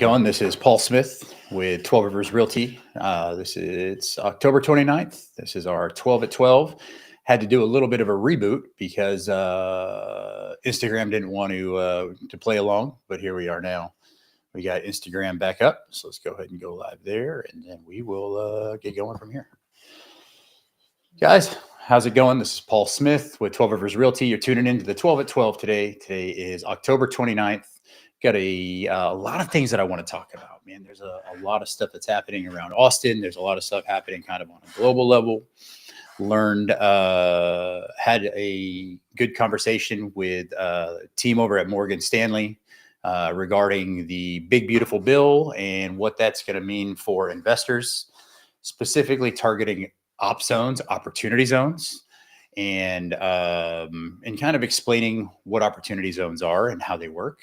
going? This is Paul Smith with 12 Rivers Realty. It's October 29th. This is our 12 at 12. Had to do a little bit of a reboot because Instagram didn't want to play along, but here we are now. We got Instagram back up, so let's go ahead and go live there, and then we will get going from here. Guys, how's it going? This is Paul Smith with 12 Rivers Realty. You're tuning into the 12 at 12 today. Today is October 29th. Got a lot of things that I want to talk about, man. There's a lot of stuff that's happening around Austin. There's a lot of stuff happening kind of on a global level. Had a good conversation with a team over at Morgan Stanley regarding the big, beautiful bill and what that's going to mean for investors, specifically targeting op zones, opportunity zones, and kind of explaining what opportunity zones are and how they work.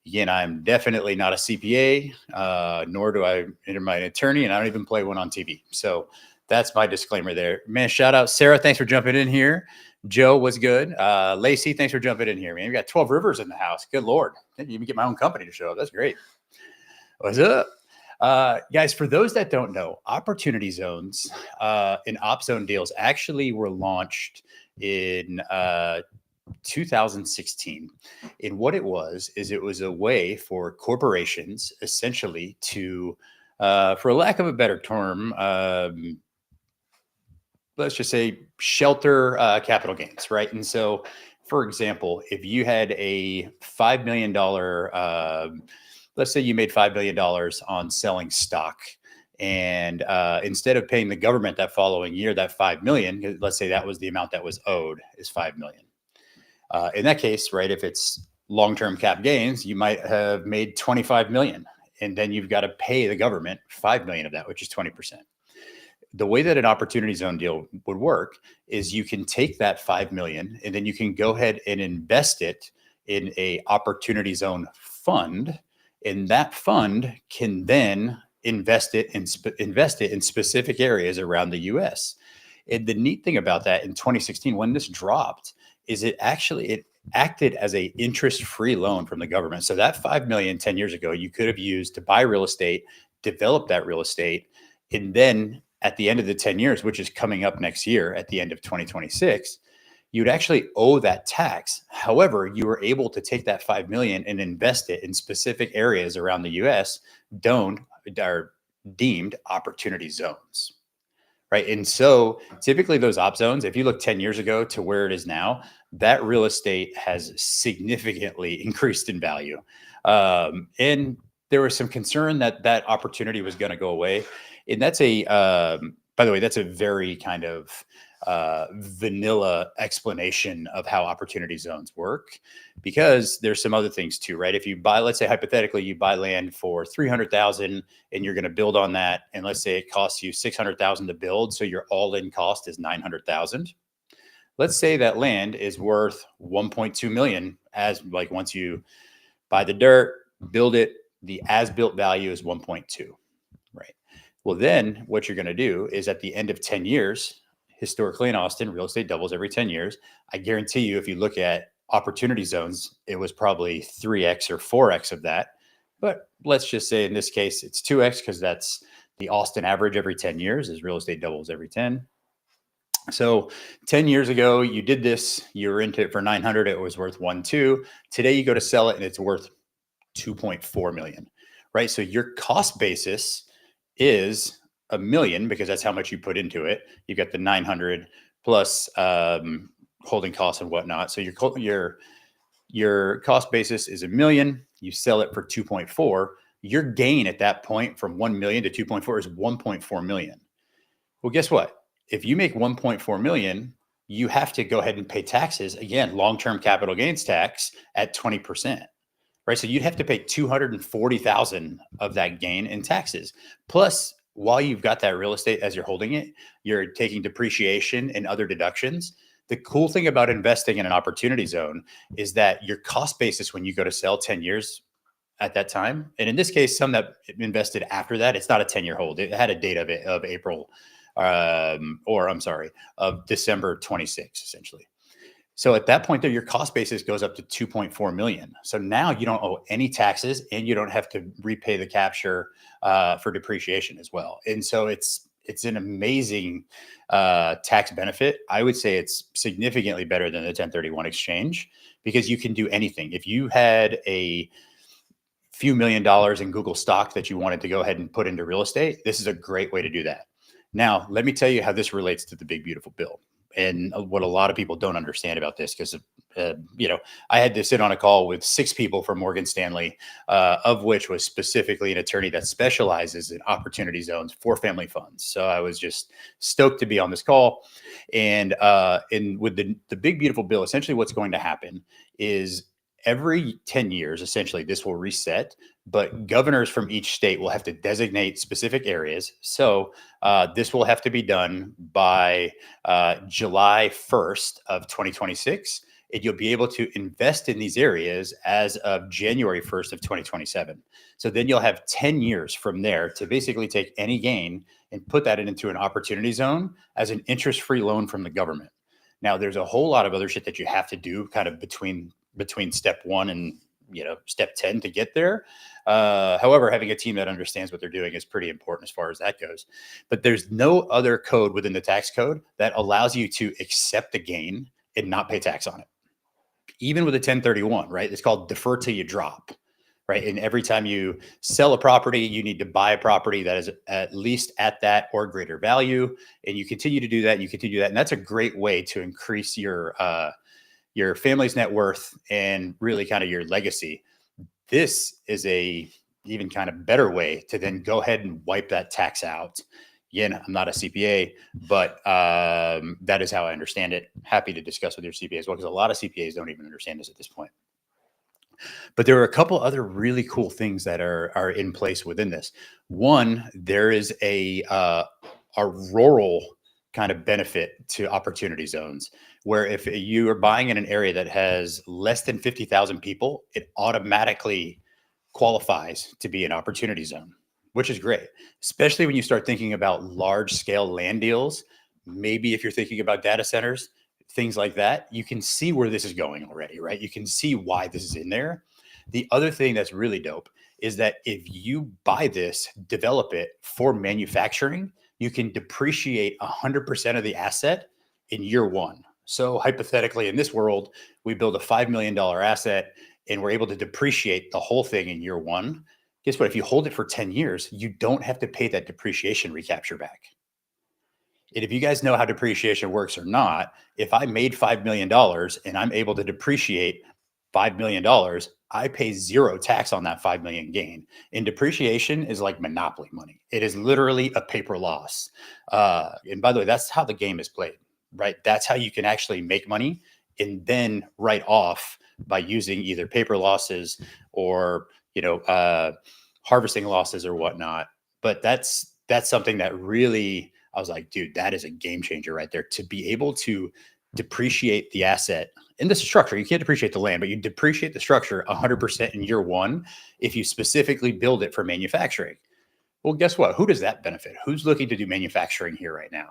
Again, I'm definitely not a CPA, nor do I am I an attorney, and I don't even play one on TV. So that's my disclaimer there. Man, shout out Sarah. Thanks for jumping in here. Joe was good. Lacey, thanks for jumping in here, man. We got 12 Rivers in the house. Good Lord. I didn't even get my own company to show up. That's great. What's up? Guys, for those that don't know, opportunity zones and op zone deals actually were launched in 2016. And what it was a way for corporations essentially to, for lack of a better term, let's just say shelter capital gains, right? And so, for example, if you had a $5 million, let's say you made $5 million on selling stock, and instead of paying the government that following year that $5 million, let's say that was the amount that was owed is $5 million. In that case, right, if it's long-term cap gains, you might have made 25 million, and then you've got to pay the government 5 million of that, which is 20%. The way that an opportunity zone deal would work is you can take that 5 million and then you can go ahead and invest it in a opportunity zone fund, and that fund can then invest it in specific areas around the US. And the neat thing about that in 2016, when this dropped, is it acted as a interest-free loan from the government. So that 5 million 10 years ago, you could have used to buy real estate, develop that real estate, and then at the end of the 10 years, which is coming up next year at the end of 2026, you'd actually owe that tax. However, you were able to take that 5 million and invest it in specific areas around the US are deemed opportunity zones. Right. And so typically those op zones, if you look 10 years ago to where it is now, that real estate has significantly increased in value. And there was some concern that that opportunity was going to go away. And that's by the way, that's a very kind of vanilla explanation of how opportunity zones work, because there's some other things too, right? If you buy, let's say hypothetically, you buy land for 300,000 and you're going to build on that, and let's say it costs you 600,000 to build, so your all-in cost is 900,000. Let's say that land is worth 1.2 million as like once you buy the dirt, build it, the as-built value is 1.2, right? Well, then what you're going to do is at the end of 10 years, historically in Austin, real estate doubles every 10 years. I guarantee you, if you look at opportunity zones, it was probably 3x or 4x of that. But let's just say in this case, it's 2x because that's the Austin average every 10 years is real estate doubles every 10. So 10 years ago, you did this, you were into it for 900, it was worth 1.2. Today you go to sell it and it's worth 2.4 million, right? So your cost basis is $1 million because that's how much you put into it. You've got the 900 plus holding costs and whatnot. So your cost basis is $1 million. You sell it for 2.4. Your gain at that point from 1 million to 2.4 is 1.4 million. Well, guess what? If you make 1.4 million, you have to go ahead and pay taxes. Again, long-term capital gains tax at 20%. Right. So you'd have to pay 240,000 of that gain in taxes. Plus, while you've got that real estate as you're holding it, you're taking depreciation and other deductions. The cool thing about investing in an opportunity zone is that your cost basis when you go to sell 10 years at that time, and in this case, some that invested after that, it's not a 10-year hold. It had a date of April, of December 26, essentially. So at that point, there your cost basis goes up to 2.4 million. So now you don't owe any taxes, and you don't have to repay the capture for depreciation as well. And so it's an amazing tax benefit. I would say it's significantly better than the 1031 exchange because you can do anything. If you had a few $1 million in Google stock that you wanted to go ahead and put into real estate, this is a great way to do that. Now, let me tell you how this relates to the big beautiful bill, and what a lot of people don't understand about this because I had to sit on a call with 6 people from Morgan Stanley, of which was specifically an attorney that specializes in opportunity zones for family funds. So I was just stoked to be on this call. And with the big beautiful bill, essentially what's going to happen is every 10 years, essentially, this will reset, but governors from each state will have to designate specific areas. So this will have to be done by July 1st of 2026. And you'll be able to invest in these areas as of January 1st of 2027. So then you'll have 10 years from there to basically take any gain and put that into an opportunity zone as an interest-free loan from the government. Now, there's a whole lot of other shit that you have to do kind of between step one and step 10 to get there. However, having a team that understands what they're doing is pretty important as far as that goes. But there's no other code within the tax code that allows you to accept a gain and not pay tax on it. Even with a 1031, right? It's called defer till you drop, right? And every time you sell a property, you need to buy a property that is at least at that or greater value. And you continue to do that, and you continue that. And that's a great way to increase your family's net worth and really kind of your legacy. This is a even kind of better way to then go ahead and wipe that tax out. Again, I'm not a CPA, but that is how I understand it. Happy to discuss with your CPA as well, because a lot of CPAs don't even understand this at this point. But there are a couple other really cool things that are in place within this. One, there is a rural kind of benefit to opportunity zones, where if you are buying in an area that has less than 50,000 people, it automatically qualifies to be an opportunity zone, which is great, especially when you start thinking about large scale land deals. Maybe if you're thinking about data centers, things like that, you can see where this is going already, right? You can see why this is in there. The other thing that's really dope is that if you buy this, develop it for manufacturing, you can depreciate 100% of the asset in year one. So hypothetically, in this world, we build a $5 million asset and we're able to depreciate the whole thing in year one. Guess what? If you hold it for 10 years, you don't have to pay that depreciation recapture back. And if you guys know how depreciation works or not, if I made $5 million and I'm able to depreciate $5 million, I pay zero tax on that 5 million gain. And depreciation is like monopoly money. It is literally a paper loss. And by the way, that's how the game is played, right? That's how you can actually make money and then write off by using either paper losses or, harvesting losses or whatnot. But that's something that really, I was like, dude, that is a game changer right there, to be able to depreciate the asset in the structure. You can't depreciate the land, but you depreciate the structure 100% in year one if you specifically build it for manufacturing. Well, guess what? Who does that benefit? Who's looking to do manufacturing here right now?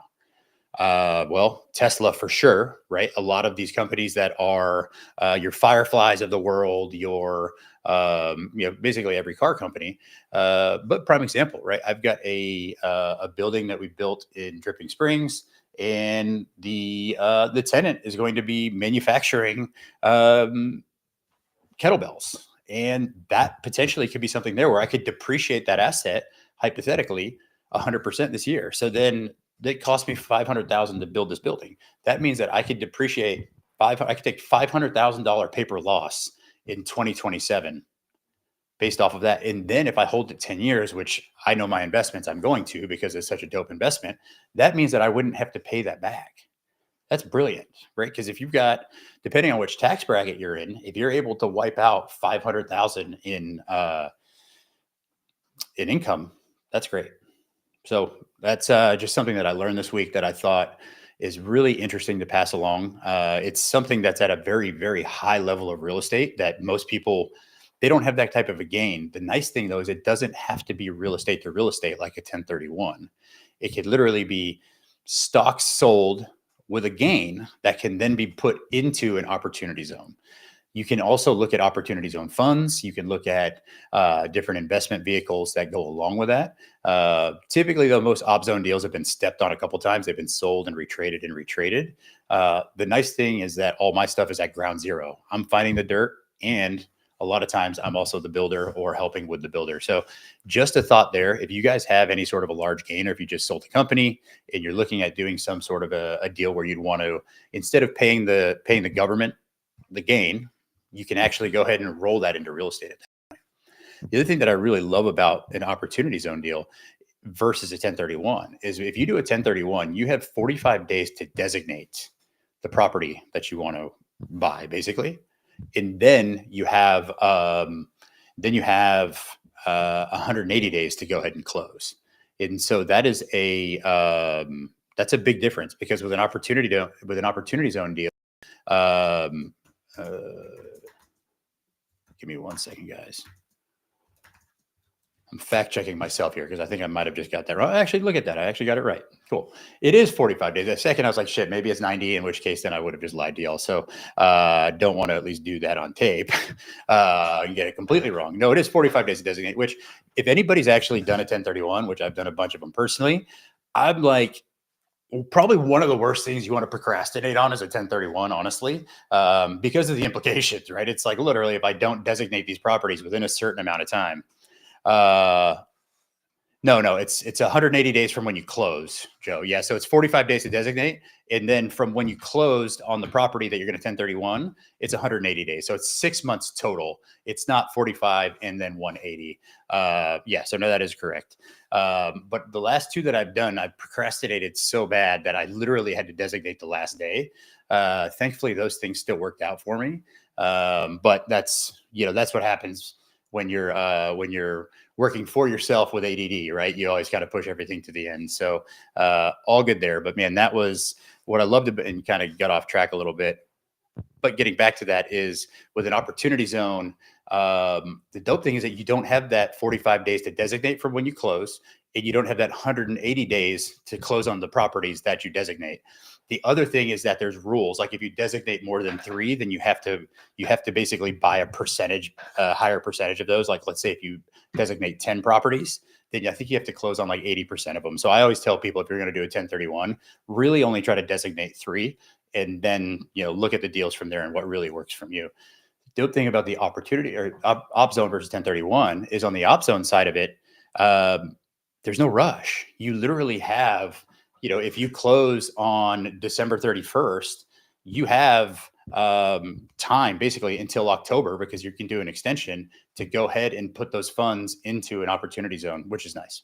Well, Tesla for sure, right? A lot of these companies that are your Fireflies of the world, basically every car company. But prime example, right? I've got a building that we built in Dripping Springs, and the tenant is going to be manufacturing kettlebells, and that potentially could be something there where I could depreciate that asset hypothetically 100% this year. So then it cost me 500,000 to build this building. That means that I could depreciate I could take $500,000 paper loss in 2027 based off of that. And then if I hold it 10 years, which I know my investments I'm going to because it's such a dope investment, that means that I wouldn't have to pay that back. That's brilliant, right? Because if you've got, depending on which tax bracket you're in, if you're able to wipe out 500,000 in income, that's great. So that's just something that I learned this week that I thought is really interesting to pass along. It's something that's at a very, very high level of real estate that most people, they don't have that type of a gain. The nice thing though is it doesn't have to be real estate to real estate like a 1031. It could literally be stocks sold with a gain that can then be put into an opportunity zone. You can also look at opportunity zone funds. You can look at different investment vehicles that go along with that. Typically, though, most op zone deals have been stepped on a couple times. They've been sold and retraded and retraded. The nice thing is that all my stuff is at ground zero. I'm finding the dirt, and a lot of times I'm also the builder or helping with the builder. So just a thought there. If you guys have any sort of a large gain, or if you just sold a company and you're looking at doing some sort of a deal where you'd want to, instead of paying the government the gain, you can actually go ahead and roll that into real estate. The other thing that I really love about an opportunity zone deal versus a 1031 is if you do a 1031, you have 45 days to designate the property that you want to buy, basically, and then you have 180 days to go ahead and close. And so that is that's a big difference, because with an opportunity zone deal, um, uh, give me 1 second, guys. I'm fact checking myself here because I think I might have just got that wrong. Actually, look at that. I actually got it right. Cool. It is 45 days. A second, I was like, shit, maybe it's 90, in which case then I would have just lied to y'all. So don't want to at least do that on tape and get it completely wrong. No, it is 45 days to designate, which if anybody's actually done a 1031, which I've done a bunch of them personally, I'm like, probably one of the worst things you want to procrastinate on is a 1031, honestly, because of the implications, right? It's like literally, if I don't designate these properties within a certain amount of time, no, it's 180 days from when you close, Joe. Yeah, so it's 45 days to designate, and then from when you closed on the property that you're going to 1031, it's 180 days. So it's 6 months total. It's not 45 and then 180. Yeah, so no, that is correct. But the last two that I've done, I've procrastinated so bad that I literally had to designate the last day. Thankfully, those things still worked out for me. But that's what happens when you're working for yourself with ADD, right? You always got to push everything to the end. So all good there. But man, that was what I loved about, and kind of got off track a little bit. But getting back to that is with an opportunity zone, the dope thing is that you don't have that 45 days to designate from when you close, and you don't have that 180 days to close on the properties that you designate. The other thing is that there's rules. Like if you designate more than 3, then you have to basically buy a percentage, higher percentage of those. Like let's say if you designate 10 properties, then I think you have to close on like 80% of them. So I always tell people, if you're going to do a 1031, really only try to designate 3, and then look at the deals from there and what really works from you. The dope thing about the opportunity or op zone versus 1031 is on the op zone side of it, there's no rush. You literally have, if you close on December 31st, you have time basically until October, because you can do an extension to go ahead and put those funds into an opportunity zone, which is nice.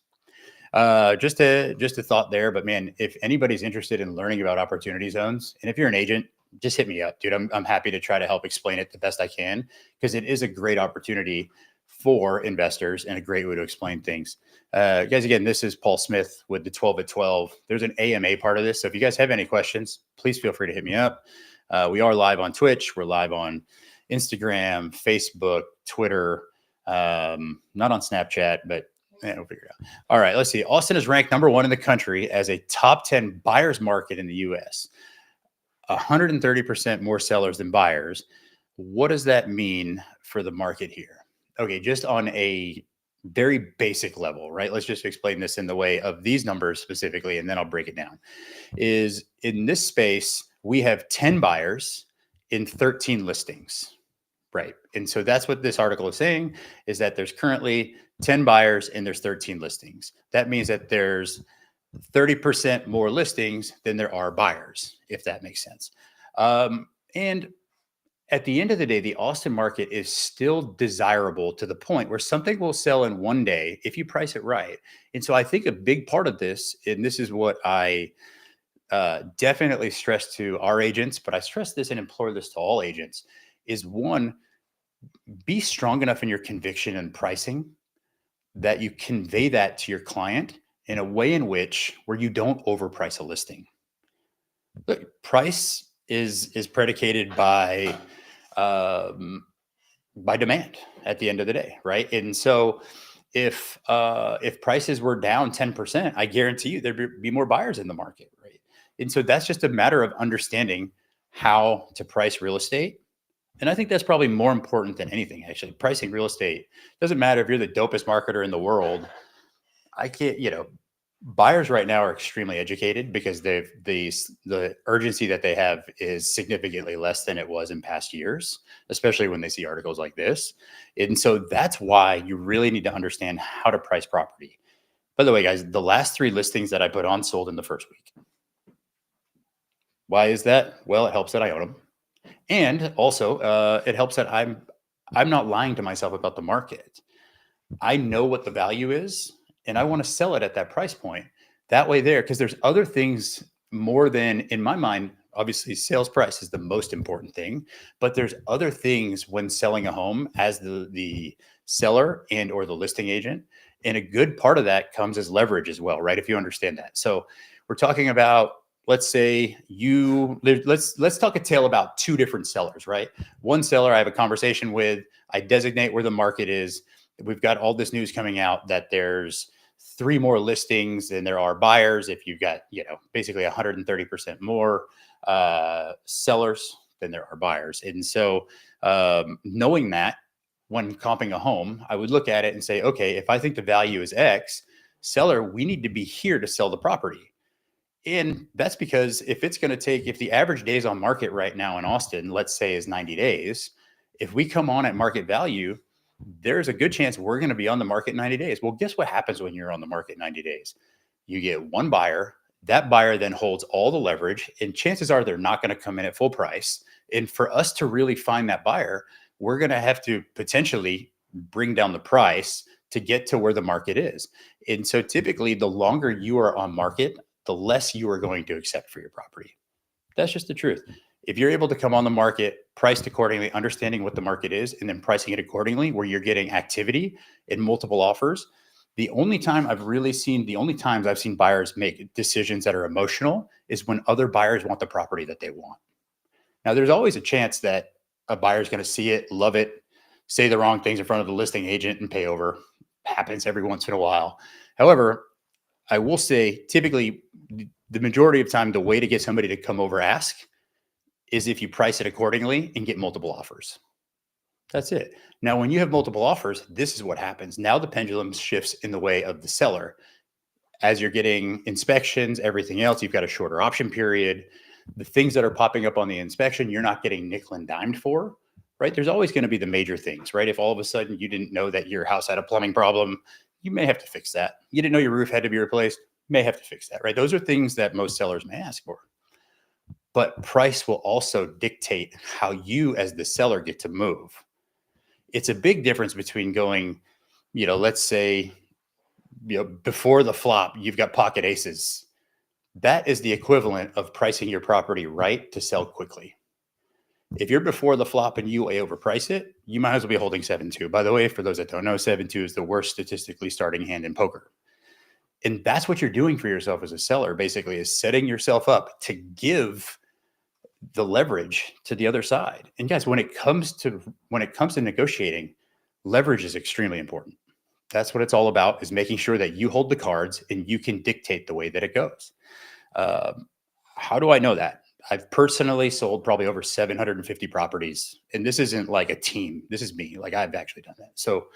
Just a thought there. But man, if anybody's interested in learning about opportunity zones, and if you're an agent, just hit me up, dude. I'm happy to try to help explain it the best I can, because it is a great opportunity for investors and a great way to explain things. Guys, again, this is Paul Smith with the 12 at 12. There's an AMA part of this. So if you guys have any questions, please feel free to hit me up. We are live on Twitch. We're live on Instagram, Facebook, Twitter, not on Snapchat, but we'll figure it out. All right, let's see. Austin is ranked number 1 in the country as a top 10 buyers market in the US. 130% more sellers than buyers. What does that mean for the market here? Okay, just on a very basic level, right? Let's just explain this in the way of these numbers specifically, and then I'll break it down. Is in this space, we have 10 buyers in 13 listings, right? And so that's what this article is saying, is that there's currently 10 buyers and there's 13 listings. That means that there's 30% more listings than there are buyers, if that makes sense. And at the end of the day, the Austin market is still desirable to the point where something will sell in one day if you price it right. And so I think a big part of this, and this is what I definitely stress to our agents, but I stress this and implore this to all agents, is one, be strong enough in your conviction and pricing that you convey that to your client in a way in which where you don't overprice a listing. Look, price is predicated by demand at the end of the day, right? And so if prices were down 10%, I guarantee you there'd be more buyers in the market, right? And so that's just a matter of understanding how to price real estate. And I think that's probably more important than anything, actually. Pricing real estate doesn't matter if you're the dopest marketer in the world. I can't, buyers right now are extremely educated because the urgency that they have is significantly less than it was in past years, especially when they see articles like this. And so that's why you really need to understand how to price property. By the way, guys, the last 3 listings that I put on sold in the first week. Why is that? Well, it helps that I own them. And also, it helps that I'm not lying to myself about the market. I know what the value is, and I want to sell it at that price point. That way, because there's other things more than, in my mind, obviously sales price is the most important thing, but there's other things when selling a home as the seller and or the listing agent. And a good part of that comes as leverage as well, right? If you understand that. So we're talking about, let's say let's talk a tale about 2 different sellers, right? One seller I have a conversation with, I designate where the market is. We've got all this news coming out that there's 3 more listings than there are buyers. If you've got, basically 130% more sellers than there are buyers. And so knowing that, when comping a home, I would look at it and say, okay, if I think the value is X, seller, we need to be here to sell the property. And that's because if the average days on market right now in Austin, let's say is 90 days, if we come on at market value, there's a good chance we're going to be on the market 90 days. Well, guess what happens when you're on the market 90 days? You get one buyer. That buyer then holds all the leverage, and chances are they're not going to come in at full price. And for us to really find that buyer, we're going to have to potentially bring down the price to get to where the market is. And so typically, the longer you are on market, the less you are going to accept for your property. That's just the truth. If you're able to come on the market, priced accordingly, understanding what the market is, and then pricing it accordingly, where you're getting activity in multiple offers, the only times I've seen buyers make decisions that are emotional is when other buyers want the property that they want. Now, there's always a chance that a buyer is going to see it, love it, say the wrong things in front of the listing agent and pay over. Happens every once in a while. However, I will say typically the majority of time, the way to get somebody to come over ask is if you price it accordingly and get multiple offers. That's it. Now, when you have multiple offers, this is what happens. Now the pendulum shifts in the way of the seller. As you're getting inspections, everything else, you've got a shorter option period. The things that are popping up on the inspection, you're not getting nickel and dimed for, right? There's always going to be the major things, right? If all of a sudden you didn't know that your house had a plumbing problem, you may have to fix that. You didn't know your roof had to be replaced, may have to fix that, right? Those are things that most sellers may ask for. But price will also dictate how you as the seller get to move. It's a big difference between going, let's say, before the flop, you've got pocket aces. That is the equivalent of pricing your property right to sell quickly. If you're before the flop and you way overprice it, you might as well be holding 7-2. By the way, for those that don't know, 7-2 is the worst statistically starting hand in poker. And that's what you're doing for yourself as a seller, basically, is setting yourself up to give the leverage to the other side. And guys, when it comes to negotiating, leverage is extremely important. That's what it's all about, is making sure that you hold the cards and you can dictate the way that it goes. How do I know that? I've personally sold probably over 750 properties, and this isn't like a team. This is me. Like, I've actually done that. So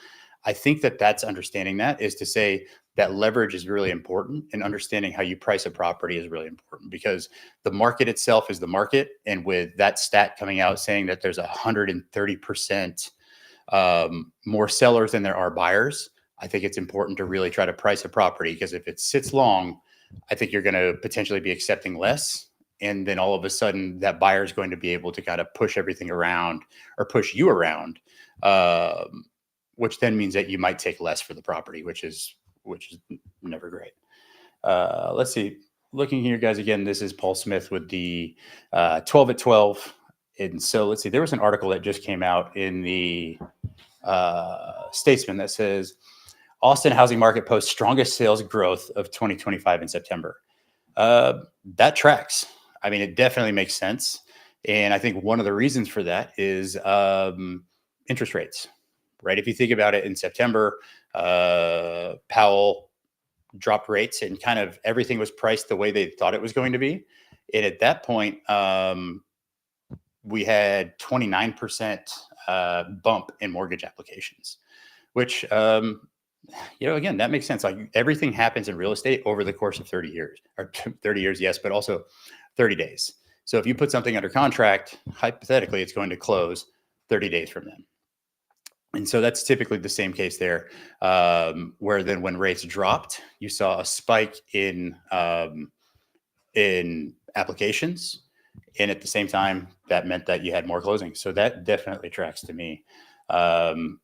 I think that that's understanding that, is to say that leverage is really important, and understanding how you price a property is really important, because the market itself is the market. And with that stat coming out saying that there's 130% more sellers than there are buyers, I think it's important to really try to price a property, because if it sits long, I think you're going to potentially be accepting less. And then all of a sudden that buyer is going to be able to kind of push everything around, or push you around, which then means that you might take less for the property, which is never great. Let's see. Looking here, guys, again, this is Paul Smith with the 12 at 12. And so let's see, there was an article that just came out in the Statesman that says Austin housing market posts strongest sales growth of 2025 in September. That tracks. I mean, it definitely makes sense. And I think one of the reasons for that is interest rates, right? If you think about it, in September, Powell dropped rates and kind of everything was priced the way they thought it was going to be. And at that point, we had 29% bump in mortgage applications, which, again, that makes sense. Like everything happens in real estate over the course of 30 years or 30 years, yes, but also 30 days. So if you put something under contract, hypothetically, it's going to close 30 days from then. And so that's typically the same case there, where then when rates dropped, you saw a spike in applications, and at the same time, that meant that you had more closings. So that definitely tracks to me.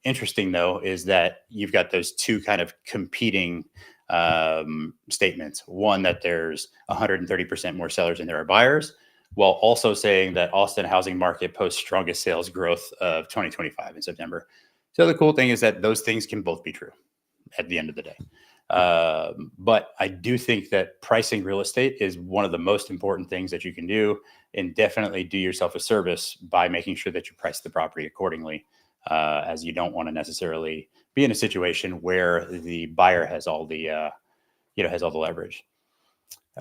Interesting though is that you've got those two kind of competing statements. One, that there's 130% more sellers than there are buyers, while also saying that Austin housing market posts strongest sales growth of 2025 in September. So the cool thing is that those things can both be true at the end of the day. But I do think that pricing real estate is one of the most important things that you can do, and definitely do yourself a service by making sure that you price the property accordingly, as you don't want to necessarily be in a situation where the buyer has all the has all the leverage.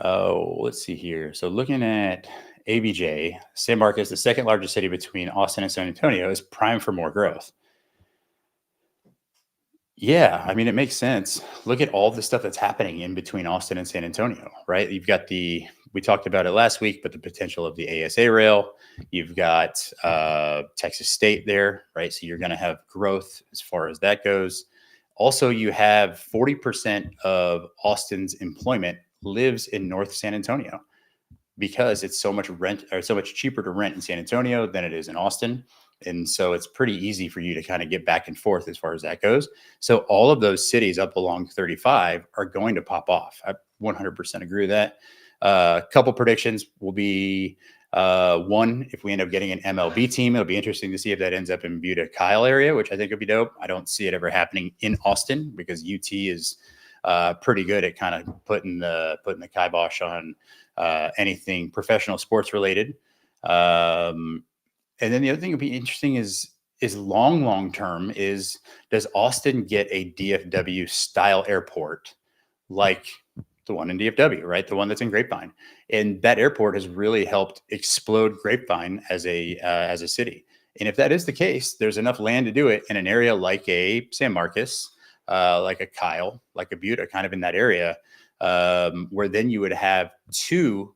Oh, let's see here. So looking at ABJ, San Marcos, the second largest city between Austin and San Antonio, is primed for more growth. Yeah, I mean, it makes sense. Look at all the stuff that's happening in between Austin and San Antonio, right? You've got we talked about it last week, but the potential of the ASA rail. You've got Texas State there, right? So you're going to have growth as far as that goes. Also, you have 40% of Austin's employment lives in North San Antonio, because it's so much rent, or so much cheaper to rent in San Antonio than it is in Austin. And so it's pretty easy for you to kind of get back and forth as far as that goes. So all of those cities up along 35 are going to pop off. I 100% agree with that. A couple predictions will be one, if we end up getting an MLB team, it'll be interesting to see if that ends up in Buda Kyle area, which I think would be dope. I don't see it ever happening in Austin because UT is pretty good at kind of putting the kibosh on anything professional sports related. And then the other thing would be interesting is long term is, does Austin get a DFW style airport like the one in DFW, right? The one that's in Grapevine, and that airport has really helped explode Grapevine as a city. And if that is the case, there's enough land to do it in an area like a San Marcos, like a Kyle, like a Buda, kind of in that area, where then you would have two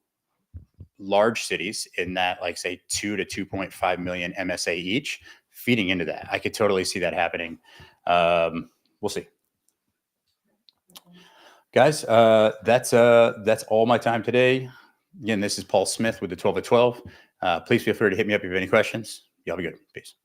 large cities in that, like, say 2 to 2.5 million MSA each, feeding into that. I could totally see that happening. We'll see. Guys, that's all my time today. Again, this is Paul Smith with the 12 at 12. Please feel free to hit me up if you have any questions. Y'all be good. Peace.